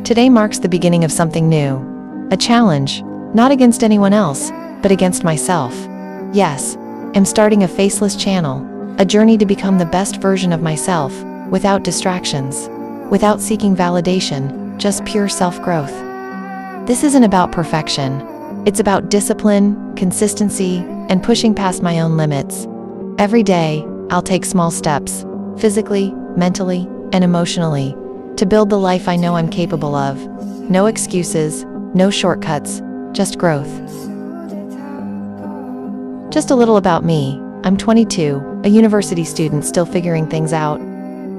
Today marks the beginning of something new. A challenge, not against anyone else, but against myself. Yes, I'm starting a faceless channel, a journey to become the best version of myself, without distractions, without seeking validation, just pure self-growth. This isn't about perfection. It's about discipline, consistency, and pushing past my own limits. Every day, I'll take small steps, physically, mentally, and emotionally, to build the life I know I'm capable of. No excuses, no shortcuts, just growth. Just a little about me. I'm 22, a university student still figuring things out.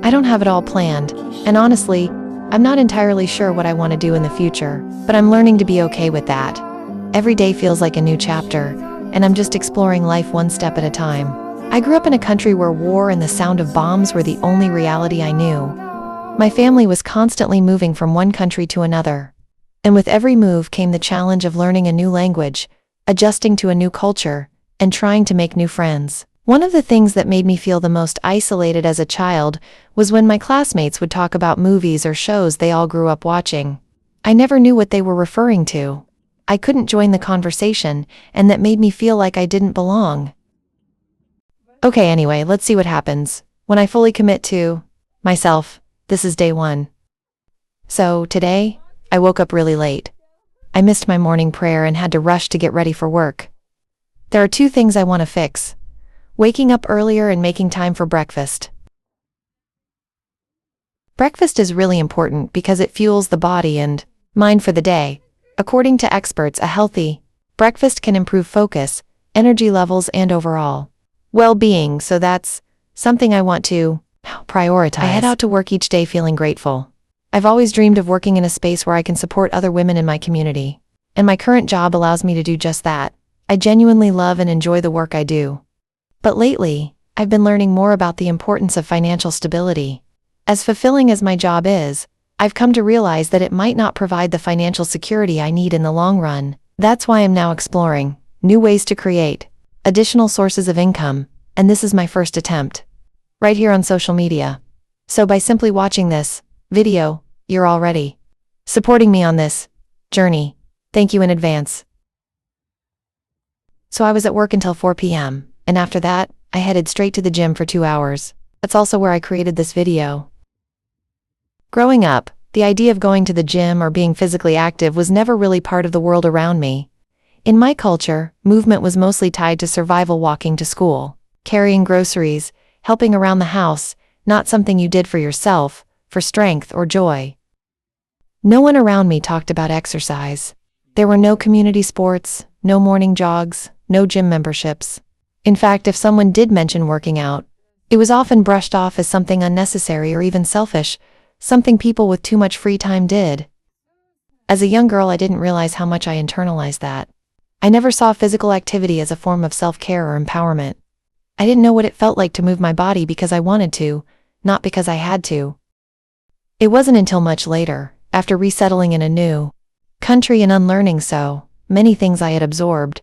I don't have it all planned, and honestly, I'm not entirely sure what I want to do in the future, but I'm learning to be okay with that. Every day feels like a new chapter, and I'm just exploring life one step at a time. I grew up in a country where war and the sound of bombs were the only reality I knew. My family was constantly moving from one country to another. And with every move came the challenge of learning a new language, adjusting to a new culture, and trying to make new friends. One of the things that made me feel the most isolated as a child was when my classmates would talk about movies or shows they all grew up watching. I never knew what they were referring to. I couldn't join the conversation, and that made me feel like I didn't belong. Okay, anyway, let's see what happens when I fully commit to myself. This is day 1. So, today, I woke up really late. I missed my morning prayer and had to rush to get ready for work. There are 2 things I want to fix: waking up earlier and making time for breakfast. Breakfast is really important because it fuels the body and mind for the day. According to experts, a healthy breakfast can improve focus, energy levels, and overall well-being, so that's something I want to prioritize. I head out to work each day feeling grateful. I've always dreamed of working in a space where I can support other women in my community, and my current job allows me to do just that. I genuinely love and enjoy the work I do. But lately, I've been learning more about the importance of financial stability. As fulfilling as my job is, I've come to realize that it might not provide the financial security I need in the long run. That's why I'm now exploring new ways to create additional sources of income, and this is my first attempt, right here on social media. So by simply watching this video, you're already supporting me on this journey. Thank you in advance. So I was at work until 4 p.m., and after that, I headed straight to the gym for 2 hours. That's also where I created this video. Growing up, the idea of going to the gym or being physically active was never really part of the world around me. In my culture, movement was mostly tied to survival: walking to school, carrying groceries, helping around the house, not something you did for yourself, for strength or joy. No one around me talked about exercise. There were no community sports, no morning jogs, no gym memberships. In fact, if someone did mention working out, it was often brushed off as something unnecessary or even selfish, something people with too much free time did. As a young girl, I didn't realize how much I internalized that. I never saw physical activity as a form of self-care or empowerment. I didn't know what it felt like to move my body because I wanted to, not because I had to. It wasn't until much later, after resettling in a new country and unlearning so many things I had absorbed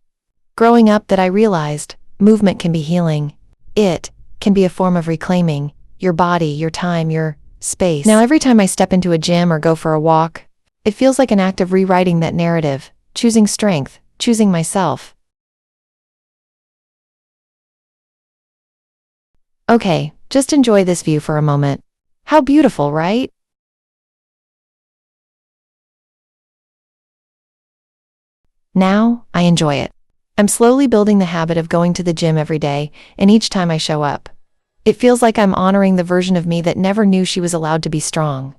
growing up, that I realized movement can be healing. It can be a form of reclaiming your body, your time, your space. Now, every time I step into a gym or go for a walk, it feels like an act of rewriting that narrative, choosing strength, choosing myself. Okay, just enjoy this view for a moment. How beautiful, right? Now, I enjoy it. I'm slowly building the habit of going to the gym every day, and each time I show up, it feels like I'm honoring the version of me that never knew she was allowed to be strong.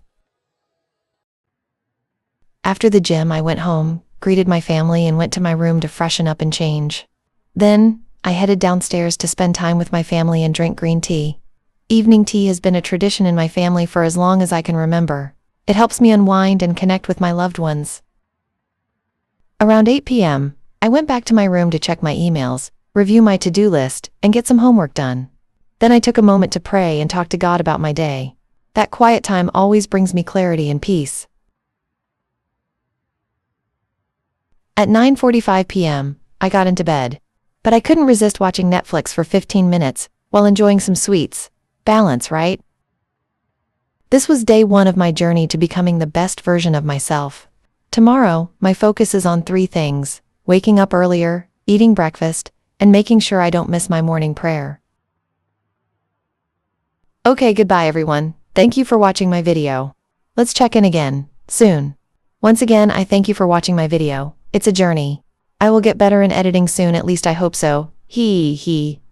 After the gym, I went home, greeted my family, and went to my room to freshen up and change. Then, I headed downstairs to spend time with my family and drink green tea. Evening tea has been a tradition in my family for as long as I can remember. It helps me unwind and connect with my loved ones. Around 8 p.m., I went back to my room to check my emails, review my to-do list, and get some homework done. Then I took a moment to pray and talk to God about my day. That quiet time always brings me clarity and peace. At 9:45 p.m., I got into bed. But I couldn't resist watching Netflix for 15 minutes, while enjoying some sweets. Balance, right? This was day 1 of my journey to becoming the best version of myself. Tomorrow, my focus is on 3 things: waking up earlier, eating breakfast, and making sure I don't miss my morning prayer. Okay, goodbye everyone. Thank you for watching my video. Let's check in again, soon. Once again, I thank you for watching my video. It's a journey. I will get better in editing soon, at least I hope so. Hee hee.